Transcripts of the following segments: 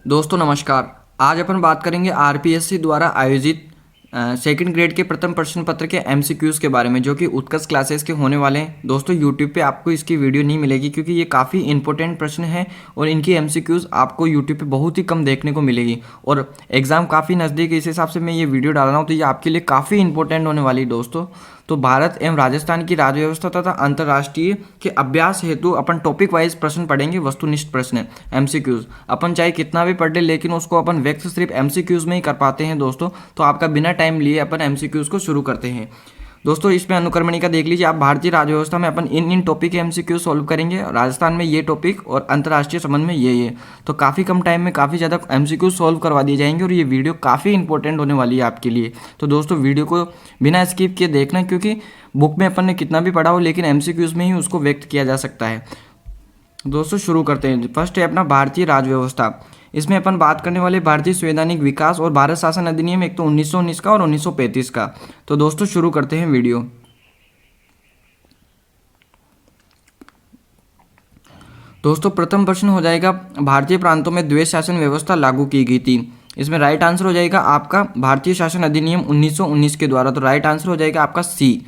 दोस्तों नमस्कार। आज अपन बात करेंगे आरपीएससी द्वारा आयोजित सेकंड ग्रेड के प्रथम प्रश्न पत्र के एमसीक्यूज़ के बारे में, जो कि उत्कर्ष क्लासेस के होने वाले हैं। दोस्तों यूट्यूब पे आपको इसकी वीडियो नहीं मिलेगी क्योंकि ये काफ़ी इंपॉर्टेंट प्रश्न है और इनकी एमसीक्यूज़ आपको यूट्यूब पे बहुत ही कम देखने को मिलेगी और एग्ज़ाम काफ़ी नज़दीक है। इस हिसाब से मैं ये वीडियो डाल रहा हूँ, तो ये आपके लिए काफ़ी इंपॉर्टेंट होने वाली है दोस्तों। तो भारत एवं राजस्थान की राज्य व्यवस्था तथा अंतर्राष्ट्रीय के अभ्यास हेतु अपन टॉपिक वाइज प्रश्न पढ़ेंगे, वस्तुनिष्ठ प्रश्न एमसीक्यूज। अपन चाहे कितना भी पढ़ ले लेकिन उसको अपन व्यक्त सिर्फ एमसीक्यूज में ही कर पाते हैं दोस्तों। तो आपका बिना टाइम लिए अपन एमसीक्यूज को शुरू करते हैं। दोस्तों इसमें अनुक्रमणी का देख लीजिए आप। भारतीय राज्य व्यवस्था में अपन इन टॉपिक के एमसीक्यू सॉल्व करेंगे, राजस्थान में ये टॉपिक और अंतर्राष्ट्रीय संबंध में ये। तो काफ़ी कम टाइम में काफ़ी ज़्यादा एमसीक्यू सॉल्व करवा दिए जाएंगे और ये वीडियो काफ़ी इंपॉर्टेंट होने वाली है आपके लिए। तो दोस्तों वीडियो को बिना स्किप किए देखना, क्योंकि बुक में अपन ने कितना भी पढ़ा हो लेकिन एमसीक्यूज में ही उसको व्यक्त किया जा सकता है। दोस्तों शुरू करते हैं। फर्स्ट है अपना भारतीय राज्य व्यवस्था। इसमें अपन बात करने वाले भारतीय संवैधानिक विकास और भारत शासन अधिनियम, एक तो 1919 का और 1935 का। तो दोस्तों शुरू करते हैं वीडियो। दोस्तों प्रथम प्रश्न हो जाएगा, भारतीय प्रांतों में द्वैध शासन व्यवस्था लागू की गई थी। इसमें राइट आंसर हो जाएगा आपका भारतीय शासन अधिनियम 1919 के द्वारा। तो राइट आंसर हो जाएगा आपका सी।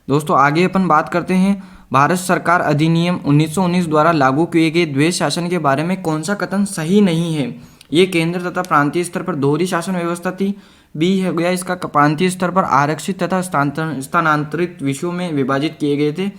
दोस्तों आगे अपन बात करते हैं, भारत सरकार अधिनियम 1919 द्वारा लागू किए गए द्वैध शासन के बारे में कौन सा कथन सही नहीं है। ये केंद्र तथा प्रांतीय स्तर पर दोहरी शासन व्यवस्था थी। बी हो गया इसका प्रांतीय स्तर पर आरक्षित तथा स्थानांतरित विषयों में विभाजित किए गए थे।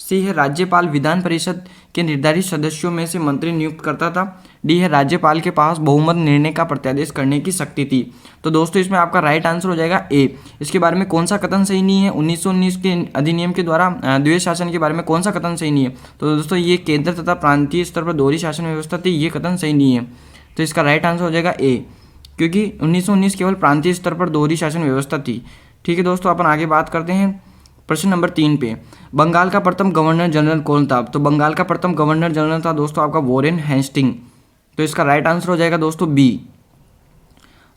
सी है राज्यपाल विधान परिषद के निर्धारित सदस्यों में से मंत्री नियुक्त करता था। डी है राज्यपाल के पास बहुमत निर्णय का प्रत्यादेश करने की शक्ति थी। तो दोस्तों इसमें आपका राइट आंसर हो जाएगा ए। इसके बारे में कौन सा कथन सही नहीं है, 1919 के अधिनियम के द्वारा द्वैध शासन के बारे में कौन सा कथन सही नहीं है। तो दोस्तों ये केंद्र तथा प्रांतीय स्तर पर दोहरी शासन व्यवस्था थी, ये कथन सही नहीं है। तो इसका राइट आंसर हो जाएगा ए, क्योंकि 1919 केवल प्रांतीय स्तर पर दोहरी शासन व्यवस्था थी। ठीक है दोस्तों, अपन आगे बात करते हैं प्रश्न नंबर 3 पे। बंगाल का प्रथम गवर्नर जनरल कौन था। तो बंगाल का प्रथम गवर्नर जनरल था दोस्तों आपका वॉरेन हेस्टिंग। तो इसका राइट आंसर हो जाएगा दोस्तों बी।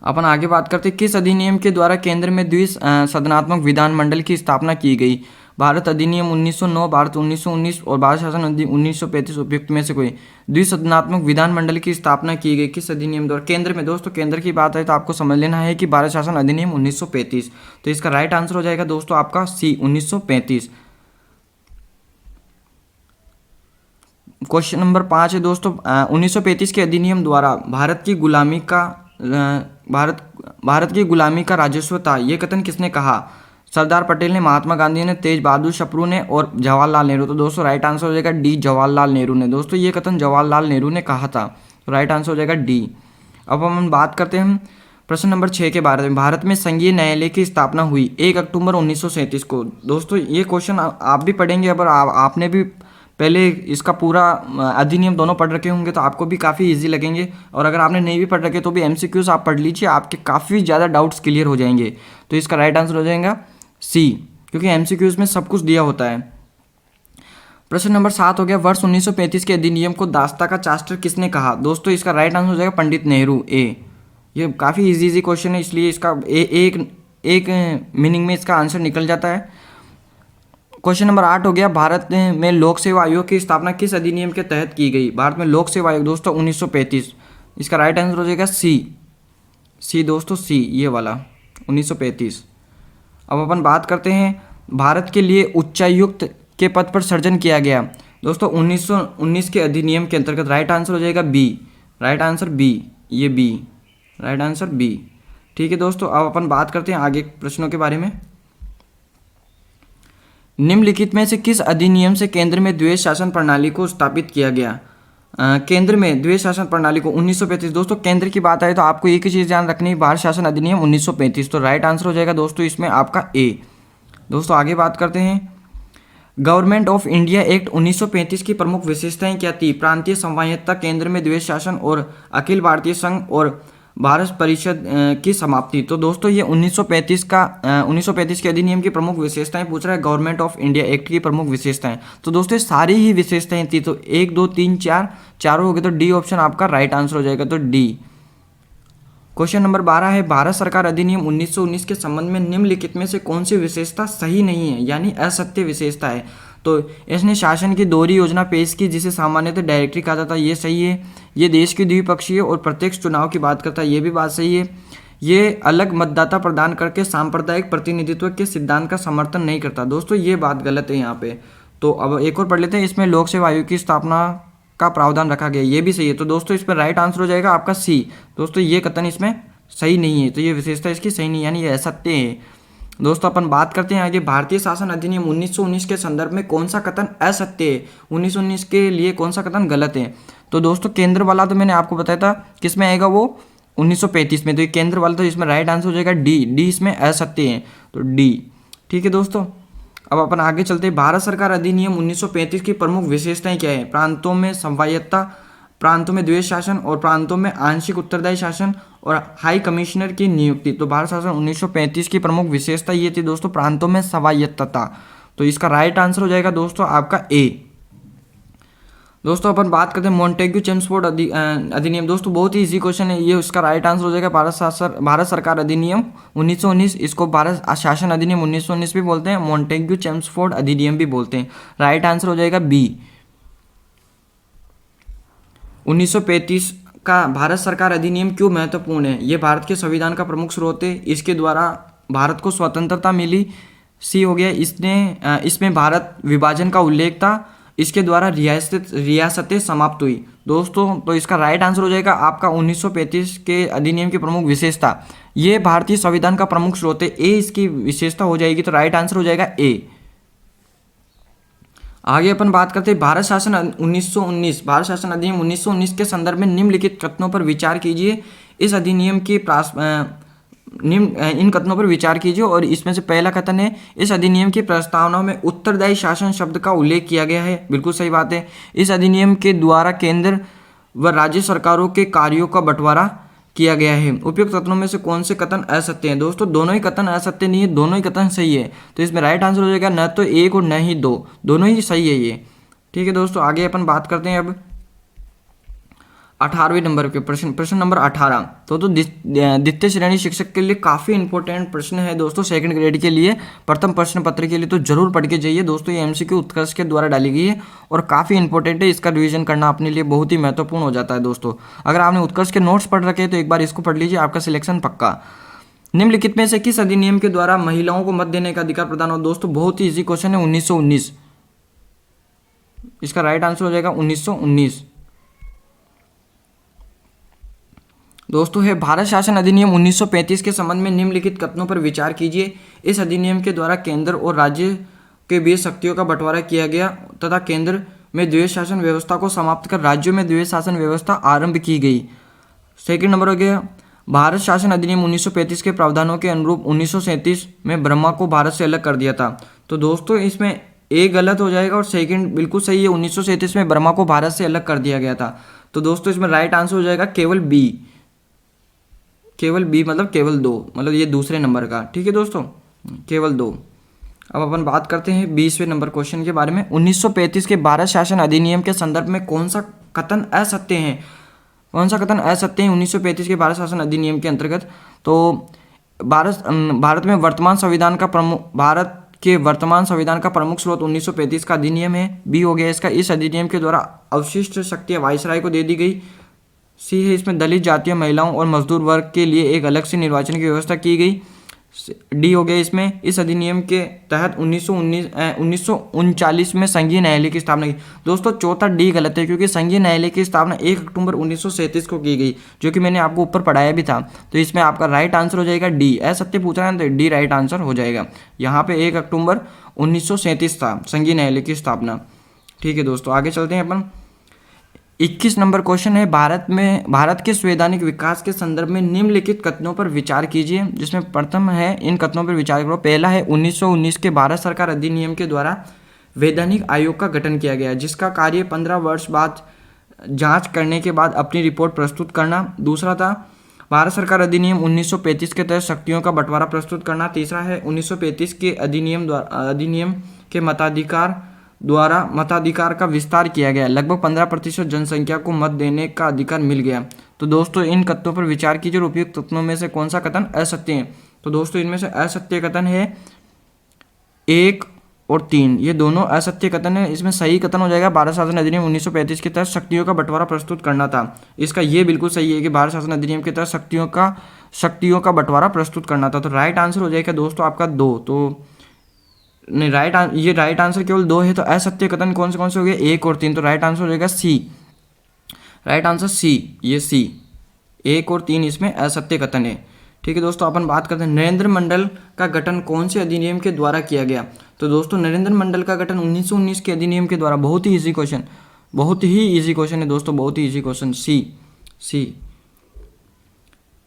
अपन आगे बात करते हैं, किस अधिनियम के द्वारा केंद्र में द्विसदनात्मक विधानमंडल की स्थापना की गई। भारत अधिनियम 1909, भारत 1919 और भारत शासन अधिनियम 1935 उपयुक्त में से कोई। द्विसदनात्मक विधानमंडल की स्थापना की गई किस अधिनियम द्वारा। केंद्र में दोस्तों केंद्र की बात है तो आपको समझ लेना है कि भारत शासन अधिनियम 1935। तो इसका राइट आंसर हो जाएगा दोस्तों आपका सी 1935। क्वेश्चन नंबर 5 है दोस्तों, 1935 के अधिनियम द्वारा भारत की गुलामी का राजस्व था, ये कथन किसने कहा। सरदार पटेल ने, महात्मा गांधी ने, तेज बहादुर सप्रू ने और जवाहरलाल नेहरू। तो दोस्तों राइट आंसर हो जाएगा डी, जवाहरलाल नेहरू ने। दोस्तों ये कथन जवाहरलाल नेहरू ने कहा था। तो राइट आंसर हो जाएगा डी। अब हम बात करते हैं प्रश्न नंबर 6 के बारे में। भारत में संघीय न्यायालय की स्थापना हुई 1 अक्टूबर 1937 को। दोस्तों ये क्वेश्चन आप भी पढ़ेंगे, अगर आपने भी पहले इसका पूरा अधिनियम दोनों पढ़ रखे होंगे तो आपको भी काफ़ी इजी लगेंगे, और अगर आपने नहीं भी पढ़ रखे तो भी एमसीक्यूज आप पढ़ लीजिए, आपके काफ़ी ज़्यादा डाउट्स क्लियर हो जाएंगे। तो इसका राइट आंसर हो जाएगा सी, क्योंकि एमसीक्यूज में सब कुछ दिया होता है। प्रश्न नंबर 7 हो गया, वर्ष 1935 के अधिनियम को दास्ता का चार्टर किसने कहा। दोस्तों इसका राइट आंसर हो जाएगा पंडित नेहरू, ए। ये काफ़ी इजी क्वेश्चन है, इसलिए इसका एक मीनिंग में इसका आंसर निकल जाता है। क्वेश्चन नंबर 8 हो गया, भारत में लोक सेवा आयोग की स्थापना किस अधिनियम के तहत की गई। भारत में लोक सेवा आयोग दोस्तों 1935। इसका राइट आंसर हो जाएगा सी दोस्तों, सी ये वाला 1935। अब अपन बात करते हैं, भारत के लिए उच्चायुक्त के पद पर सृजन किया गया। दोस्तों 1919 के अधिनियम के अंतर्गत। राइट आंसर हो जाएगा बी, राइट आंसर बी, ये बी, राइट आंसर बी। ठीक है दोस्तों, अब अपन बात करते हैं आगे प्रश्नों के बारे में। निम्नलिखित में से किस अधिनियम से केंद्र में द्वैध शासन प्रणाली को स्थापित किया गया। केंद्र में द्वैध शासन प्रणाली को 1935। दोस्तों केंद्र की बात आए तो आपको एक ही चीज़ ध्यान रखनी है, भारत शासन अधिनियम 1935। तो राइट आंसर हो जाएगा दोस्तों इसमें आपका ए। दोस्तों आगे बात करते हैं, गवर्नमेंट ऑफ इंडिया एक्ट 1935 की प्रमुख विशेषताएं क्या थी। प्रांतीय संवाह्यता, केंद्र में द्वैध शासन और अखिल भारतीय संघ और भारत परिषद की समाप्ति। तो दोस्तों ये 1935 के अधिनियम की प्रमुख विशेषताएं पूछ रहा है, गवर्नमेंट ऑफ इंडिया एक्ट की प्रमुख विशेषताएं। तो दोस्तों सारी ही विशेषताएं थी, तो 1 2 3 4 चारों हो गए, तो डी ऑप्शन आपका राइट आंसर हो जाएगा, तो डी। क्वेश्चन नंबर 12 है, भारत सरकार अधिनियम 1919 के संबंध में निम्नलिखित में से कौन सी विशेषता सही नहीं है, यानी असत्य विशेषता है। तो इसने शासन की दोहरी योजना पेश की जिसे सामान्यतः डायरेक्टरी कहा जाता है, ये सही है। ये देश की द्विपक्षीय और प्रत्यक्ष चुनाव की बात करता है, ये भी बात सही है। ये अलग मतदाता प्रदान करके सांप्रदायिक प्रतिनिधित्व के सिद्धांत का समर्थन नहीं करता। दोस्तों ये बात गलत है यहाँ पे। तो अब एक और पढ़ लेते हैं, इसमें लोक सेवा आयोग की स्थापना का प्रावधान रखा गया, ये भी सही है। तो दोस्तों इसमें राइट आंसर हो जाएगा आपका सी। दोस्तों ये कथन इसमें सही नहीं है, तो ये विशेषता इसकी सही नहीं, यानी ये असत्य है। दोस्तों अपन बात करते हैं आगे, भारतीय शासन अधिनियम 1919 के संदर्भ में कौन सा कथन असत्य है, 1919 के लिए कौन सा कथन गलत है। तो दोस्तों केंद्र वाला तो मैंने आपको बताया था किस में आएगा, वो 1935 में। तो ये केंद्र वाला, तो इसमें राइट आंसर हो जाएगा डी। डी इसमें असत्य है, तो डी। ठीक है दोस्तों, अब अपन आगे चलते हैं। भारत सरकार अधिनियम 1935 की प्रमुख विशेषताएं क्या है। प्रांतों में स्वायत्तता, प्रांतों में द्वैध शासन और प्रांतों में आंशिक उत्तरदायी शासन और हाई कमिश्नर की नियुक्ति। तो भारत शासन 1935 की प्रमुख विशेषता ये थी दोस्तों, प्रांतों में स्वायत्तता। तो इसका राइट आंसर हो जाएगा दोस्तों आपका ए। दोस्तों अपन बात करते हैं मॉन्टेग्यू चेम्सफोर्ड अधिनियम। दोस्तों बहुत ही इजी क्वेश्चन है ये, उसका राइट आंसर हो जाएगा भारत सरकार अधिनियम 1919। इसको भारत शासन अधिनियम 1919 भी बोलते हैं, मॉन्टेग्यू चेम्सफोर्ड अधिनियम भी बोलते हैं। राइट आंसर हो जाएगा बी। 1935 का भारत सरकार अधिनियम क्यों महत्वपूर्ण है। ये भारत के संविधान का प्रमुख स्रोत है, इसके द्वारा भारत को स्वतंत्रता मिली। सी हो गया, इसमें भारत विभाजन का उल्लेख था, इसके द्वारा रियासतें समाप्त हुई। दोस्तों तो इसका राइट आंसर हो जाएगा आपका 1935 के अधिनियम की प्रमुख विशेषता, ये भारतीय संविधान का प्रमुख स्रोत है, ए इसकी विशेषता हो जाएगी। तो राइट आंसर हो जाएगा ए। आगे अपन बात करते हैं भारत शासन 1919, भारत शासन अधिनियम 1919 के संदर्भ में निम्नलिखित कथनों पर विचार कीजिए। इस अधिनियम के इन कथनों पर विचार कीजिए और इसमें से पहला कथन है, इस अधिनियम की प्रस्तावना में उत्तरदायी शासन शब्द का उल्लेख किया गया है। बिल्कुल सही बात है। इस अधिनियम के द्वारा केंद्र व राज्य सरकारों के कार्यों का बंटवारा किया गया है। उपयुक्त कथनों में से कौन से कथन असत्य हैं। दोस्तों दोनों ही कथन असत्य नहीं है, दोनों ही कथन सही है। तो इसमें राइट आंसर हो जाएगा न तो एक और न ही दो, दोनों ही सही है ये। ठीक है दोस्तों, आगे अपन बात करते हैं अब 18वें नंबर के प्रश्न नंबर 18। तो द्वितीय श्रेणी शिक्षक के लिए काफ़ी इंपॉर्टेंट प्रश्न है दोस्तों, सेकंड ग्रेड के लिए, प्रथम प्रश्न पत्र के लिए, तो जरूर पढ़ के जाइए दोस्तों। ये एमसीक्यू उत्कर्ष के द्वारा डाली गई है और काफ़ी इंपॉर्टेंट है, इसका रिवीजन करना अपने लिए बहुत ही महत्वपूर्ण हो जाता है दोस्तों। अगर आपने उत्कर्ष के नोट्स पढ़ रखे हैं तो एक बार इसको पढ़ लीजिए, आपका सिलेक्शन पक्का। निम्नलिखित में से किस अधिनियम के द्वारा महिलाओं को मत देने का अधिकार प्रदान हो। दोस्तों बहुत ही इजी क्वेश्चन है, 1919। इसका राइट आंसर हो जाएगा 1919। दोस्तों है भारत शासन अधिनियम 1935 के संबंध में निम्नलिखित कथनों पर विचार कीजिए। इस अधिनियम के द्वारा केंद्र और राज्य के बीच शक्तियों का बंटवारा किया गया तथा केंद्र में द्वैध शासन व्यवस्था को समाप्त कर राज्यों में द्वैध शासन व्यवस्था आरंभ की गई। सेकंड नंबर हो गया, भारत शासन अधिनियम 1935 के प्रावधानों के अनुरूप 1937 में ब्रह्मा को भारत से अलग कर दिया था। तो दोस्तों इसमें ए गलत हो जाएगा और सेकंड बिल्कुल सही है, 1937 में ब्रह्मा को भारत से अलग कर दिया गया था। तो दोस्तों इसमें राइट आंसर हो जाएगा केवल बी। केवल बी मतलब केवल दो, मतलब ये दूसरे नंबर का। ठीक है दोस्तों, केवल दो। अब अपन बात करते हैं 20वें नंबर क्वेश्चन के बारे में। 1935 के भारत शासन अधिनियम के संदर्भ में कौन सा कथन असत्य है। कौन सा कथन असत्य है 1935 के भारत शासन अधिनियम के अंतर्गत। तो भारत में वर्तमान संविधान का प्रमुख स्रोत 1935 का अधिनियम है। बी हो गया इसका, इस अधिनियम के द्वारा अवशिष्ट शक्तियां वायसराय को दे दी गई। सी है, इसमें दलित जातियों, महिलाओं और मजदूर वर्ग के लिए एक अलग से निर्वाचन की व्यवस्था की गई। डी हो गया इसमें, इस अधिनियम के तहत 1939 में संघीय न्यायालय की स्थापना की। दोस्तों चौथा डी गलत है, क्योंकि संघीय न्यायालय की स्थापना 1 अक्टूबर 1937 को की गई, जो कि मैंने आपको ऊपर पढ़ाया भी था। तो इसमें आपका राइट आंसर हो जाएगा डी। असत्य पूछ रहा है तो डी राइट आंसर हो जाएगा। यहाँ पे 1 अक्टूबर 1937 था संघीय न्यायालय की स्थापना। ठीक है दोस्तों, आगे चलते हैं अपन। 21 नंबर क्वेश्चन है, भारत के संवैधानिक विकास के संदर्भ में निम्नलिखित कथनों पर विचार कीजिए। जिसमें प्रथम है, इन कथनों पर विचार करो। पहला है, 1919 के भारत सरकार अधिनियम के द्वारा वैधानिक आयोग का गठन किया गया, जिसका कार्य 15 वर्ष बाद जांच करने के बाद अपनी रिपोर्ट प्रस्तुत करना। दूसरा था, भारत सरकार अधिनियम 1935 के तहत शक्तियों का बंटवारा प्रस्तुत करना। तीसरा है, 1935 के अधिनियम के मताधिकार का विस्तार किया गया, लगभग 15% जनसंख्या को मत देने का अधिकार मिल गया। तो दोस्तों इन कथनों पर विचार कीजिए, उपयुक्त कथनों में से कौन सा कथन असत्य है। तो दोस्तों इनमें से असत्य कथन है 1 और 3 ये दोनों असत्य कथन है। इसमें सही कथन हो जाएगा भारत शासन अधिनियम 1935 के तहत शक्तियों का बंटवारा प्रस्तुत करना था। इसका ये बिल्कुल सही है कि भारत शासन अधिनियम के तहत शक्तियों का बंटवारा प्रस्तुत करना था। तो राइट आंसर हो जाएगा दोस्तों आपका 2। तो नहीं, ये राइट आंसर केवल 2 है। तो असत्य कथन कौन से हो गए? 1 और 3। तो राइट आंसर हो जाएगा सी। राइट आंसर सी, ये सी। 1 और 3 इसमें असत्य कथन है। ठीक है दोस्तों, अपन बात करते हैं नरेंद्र मंडल का गठन कौन से अधिनियम के द्वारा किया गया? तो दोस्तों नरेंद्र मंडल का गठन 1919 के अधिनियम के द्वारा। बहुत ही इजी क्वेश्चन है दोस्तों, बहुत ही इजी क्वेश्चन। सी।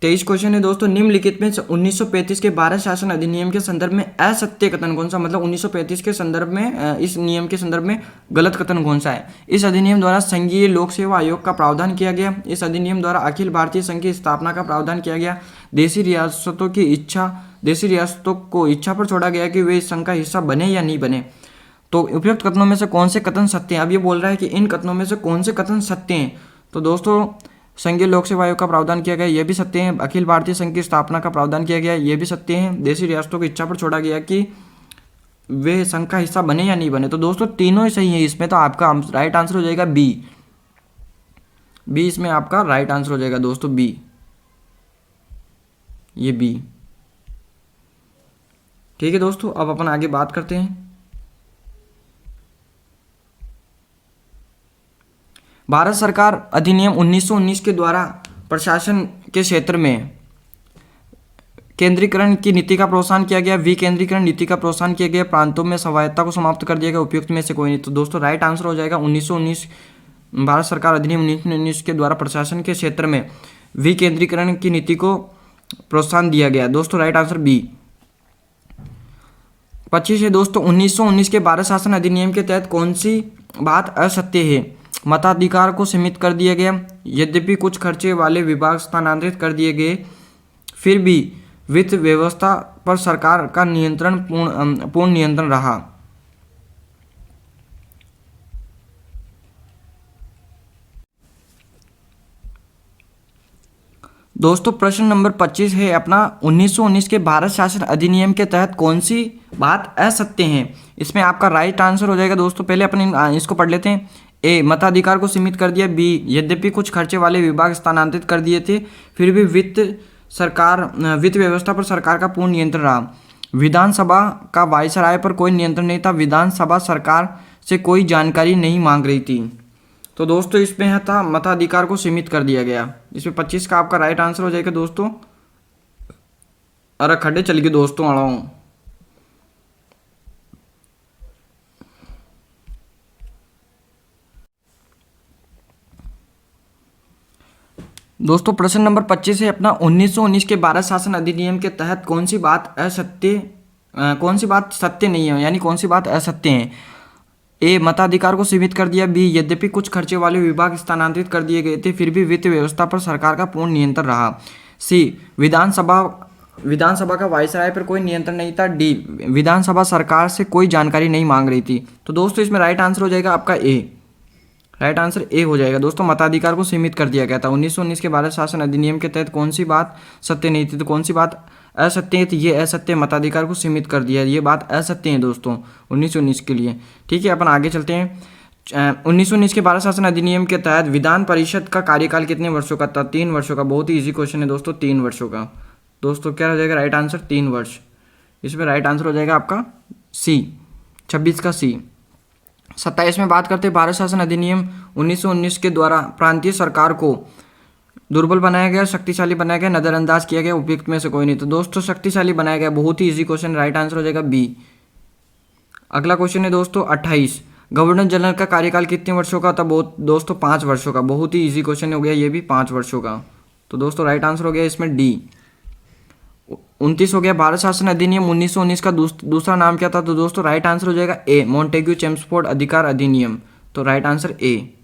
23 क्वेश्चन है दोस्तों, निम्नलिखित में 1935 के भारत शासन अधिनियम के संदर्भ में असत्य कथन कौन सा? मतलब 1935 के संदर्भ में इस नियम के संदर्भ में गलत कथन कौन सा है? इस अधिनियम द्वारा संघीय लोक सेवा आयोग का प्रावधान किया गया। इस अधिनियम द्वारा अखिल भारतीय संघ की स्थापना का प्रावधान किया गया। देशी रियासतों को इच्छा पर छोड़ा गया कि वे इस संघ का हिस्सा बने या नहीं बने। तो उपयुक्त कथनों में से कौन से कथन सत्य हैं? अब ये बोल रहा है कि इन कथनों में से कौन से कथन सत्य हैं। तो दोस्तों संघीय लोक सेवा आयोग का प्रावधान किया गया, यह भी सत्य है। अखिल भारतीय संघ की स्थापना का प्रावधान किया गया, यह भी सत्य है। देशी रियासतों की इच्छा पर छोड़ा गया कि वे संघ का हिस्सा बने या नहीं बने। तो दोस्तों तीनों ही सही है इसमें। तो आपका राइट आंसर हो जाएगा बी। इसमें आपका राइट आंसर हो जाएगा दोस्तों बी, ये बी। ठीक है दोस्तों, अब अपन आगे बात करते हैं। भारत सरकार अधिनियम 1919 के द्वारा प्रशासन के क्षेत्र में केंद्रीकरण की नीति का प्रोत्साहन किया गया, विकेंद्रीकरण नीति का प्रोत्साहन किया गया, प्रांतों में स्वायत्तता को समाप्त कर दिया गया। उपयुक्त में से कोई नहीं। तो दोस्तों राइट आंसर हो जाएगा 1919। भारत सरकार अधिनियम 1919 के द्वारा प्रशासन के क्षेत्र में विकेंद्रीकरण की नीति को प्रोत्साहन दिया गया। दोस्तों राइट आंसर बी। 25 है दोस्तों, 1919 के भारत शासन अधिनियम के तहत कौन सी बात असत्य है? मताधिकार को सीमित कर दिया गया, यद्यपि कुछ खर्चे वाले विभाग स्थानांतरित कर दिए गए, फिर भी वित्त व्यवस्था पर सरकार का पूर्ण नियंत्रण रहा। दोस्तों प्रश्न नंबर 25 है अपना, 1919 के भारत शासन अधिनियम के तहत कौन सी बात असत्य है? इसमें आपका राइट आंसर हो जाएगा दोस्तों, पहले अपन इसको पढ़ लेते हैं। ए, मताधिकार को सीमित कर दिया। बी, यद्यपि कुछ खर्चे वाले विभाग स्थानांतरित कर दिए थे, फिर भी वित्त व्यवस्था पर सरकार का पूर्ण नियंत्रण रहा। विधानसभा का वायसराय पर कोई नियंत्रण नहीं था। विधानसभा सरकार से कोई जानकारी नहीं मांग रही थी। तो दोस्तों इसमें था मताधिकार को सीमित कर दिया गया। इसमें 25 का आपका राइट आंसर हो जाएगा दोस्तों। अरे खड्डे चल गए दोस्तों, अड़ाऊं। दोस्तों प्रश्न नंबर 25 है अपना, 1919 के भारत शासन अधिनियम के तहत कौन सी बात सत्य नहीं है, यानी कौन सी बात असत्य है? ए, मताधिकार को सीमित कर दिया। बी, यद्यपि कुछ खर्चे वाले विभाग स्थानांतरित कर दिए गए थे, फिर भी वित्त व्यवस्था पर सरकार का पूर्ण नियंत्रण रहा। सी, विधानसभा का वायसराय पर कोई नियंत्रण नहीं था। डी, विधानसभा सरकार से कोई जानकारी नहीं मांग रही थी। तो दोस्तों इसमें राइट आंसर हो जाएगा आपका ए। राइट आंसर ए हो जाएगा दोस्तों, मताधिकार को सीमित कर दिया गया था। 1919 के भारत शासन अधिनियम के तहत कौन सी बात सत्य नहीं थी? तो कौन सी बात असत्य है? तो ये असत्य, मताधिकार को सीमित कर दिया, ये बात असत्य है दोस्तों 1919 के लिए। ठीक है, अपन आगे चलते हैं। 1919 के भारत शासन अधिनियम के तहत विधान परिषद का कार्यकाल कितने वर्षों का था? 3 वर्षों का। बहुत ही ईजी क्वेश्चन है दोस्तों, 3 वर्षों का। दोस्तों क्या हो जाएगा राइट आंसर? 3 वर्ष। इसमें राइट आंसर हो जाएगा आपका सी, 26 का सी। 27 में बात करते हैं, भारत शासन अधिनियम 1919 के द्वारा प्रांतीय सरकार को दुर्बल बनाया गया, शक्तिशाली बनाया गया, नजरअंदाज किया गया। उपयुक्त में से कोई नहीं। तो दोस्तों शक्तिशाली बनाया गया, बहुत ही इजी क्वेश्चन, राइट आंसर हो जाएगा बी। अगला क्वेश्चन है दोस्तों 28, गवर्नर जनरल का कार्यकाल कितने वर्षों का था? दोस्तों 5 वर्षों का। बहुत ही इजी क्वेश्चन हो गया ये भी, 5 वर्षों का। तो दोस्तों राइट आंसर हो गया इसमें डी। 29 हो गया, भारत शासन अधिनियम 1919 का दूसरा नाम क्या था? तो दोस्तों राइट आंसर हो जाएगा ए, मॉन्टेग्यू चेम्सफोर्ड अधिकार अधिनियम। तो राइट आंसर ए।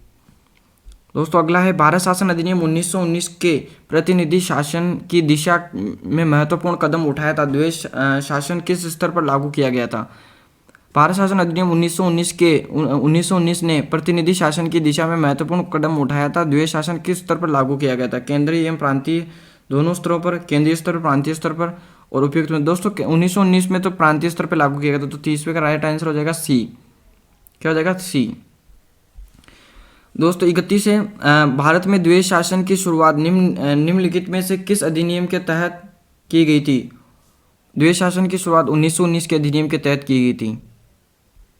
दोस्तों अगला है, भारत शासन अधिनियम 1919 के प्रतिनिधि शासन की दिशा में महत्वपूर्ण कदम उठाया था। द्वेष शासन किस स्तर पर लागू किया गया था? भारत शासन अधिनियम 1919 ने प्रतिनिधि शासन की दिशा में महत्वपूर्ण कदम उठाया था। द्वेष शासन किस स्तर पर लागू किया गया था? केंद्रीय एवं प्रांतीय दोनों स्तरों पर, केंद्रीय स्तर पर, प्रांतीय स्तर पर और उपयुक्त में दोस्तों 1919 में तो प्रांतीय स्तर पर लागू किया गया था। तो 30वें का राइट आंसर हो जाएगा सी। क्या हो जाएगा? सी। दोस्तों 31 है, भारत में द्वैध शासन की शुरुआत निम्नलिखित में से किस अधिनियम के तहत की गई थी? द्वैध शासन की शुरुआत 1919 के अधिनियम के तहत की गई थी।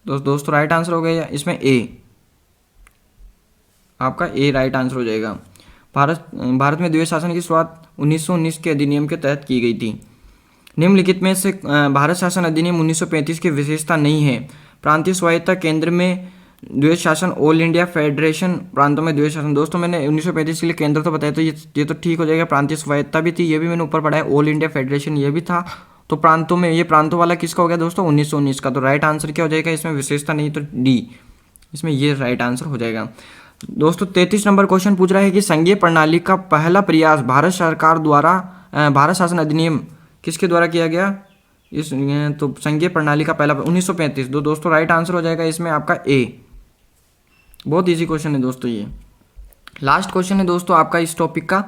दोस्तों राइट आंसर हो गया इसमें ए, आपका ए राइट आंसर हो जाएगा। भारत में द्वैध शासन की शुरुआत 1919 के अधिनियम के तहत की गई थी। निम्नलिखित में से भारत शासन अधिनियम 1935 की विशेषता नहीं है। प्रांतीय स्वायत्तता केंद्र में द्वैध शासन, ऑल इंडिया फेडरेशन प्रांतों में द्वैध शासन। दोस्तों मैंने 1935 के लिए केंद्र तो बताया, तो ये तो ठीक हो जाएगा। प्रांतीय स्वायत्तता भी थी, ये भी मैंने ऊपर पढ़ा है। ऑल इंडिया फेडरेशन ये भी था। तो प्रांतों में, ये प्रांतों वाला किसका हो गया दोस्तों? 1919 का। तो राइट आंसर क्या हो जाएगा इसमें? विशेषता नहीं तो डी, इसमें ये राइट आंसर हो जाएगा। दोस्तों 33 नंबर क्वेश्चन पूछ रहा है कि संघीय प्रणाली का पहला प्रयास भारत सरकार द्वारा भारत शासन अधिनियम किसके द्वारा किया गया? इस तो संघीय प्रणाली का पहला 1935। दोस्तों राइट आंसर हो जाएगा इसमें आपका ए। बहुत इजी क्वेश्चन है दोस्तों ये। लास्ट क्वेश्चन है दोस्तों आपका इस टॉपिक का,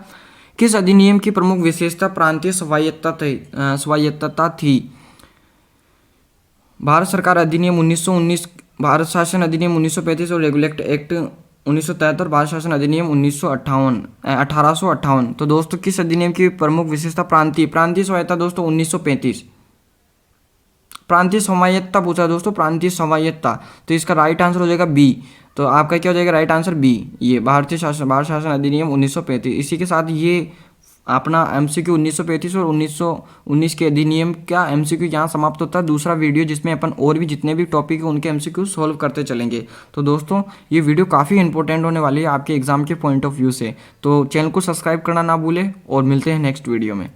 किस अधिनियम की प्रमुख विशेषता प्रांतीय स्वायत्तता थी? भारत सरकार अधिनियम 1919, भारत शासन अधिनियम 1935 और रेगुलेट एक्ट 1973, भारत शासन अधिनियम 1858। तो दोस्तों किस अधिनियम की प्रमुख विशेषता प्रांतीय स्वायत्तता दोस्तों 1935। प्रांतीय स्वायत्तता पूछा दोस्तों, प्रांतीय स्वायत्तता, तो इसका राइट आंसर हो जाएगा बी। तो आपका क्या हो जाएगा राइट आंसर? बी, ये भारत शासन अधिनियम 1935। इसी के साथ ये अपना एमसीक्यू 1935 और 1919 के अधिनियम का एमसीक्यू यहाँ समाप्त होता है। दूसरा वीडियो जिसमें अपन और भी जितने भी टॉपिक है उनके एमसीक्यू सॉल्व करते चलेंगे। तो दोस्तों ये वीडियो काफ़ी इंपॉर्टेंट होने वाली है आपके एग्जाम के पॉइंट ऑफ व्यू से। तो चैनल को सब्सक्राइब करना ना भूलें और मिलते हैं नेक्स्ट वीडियो में।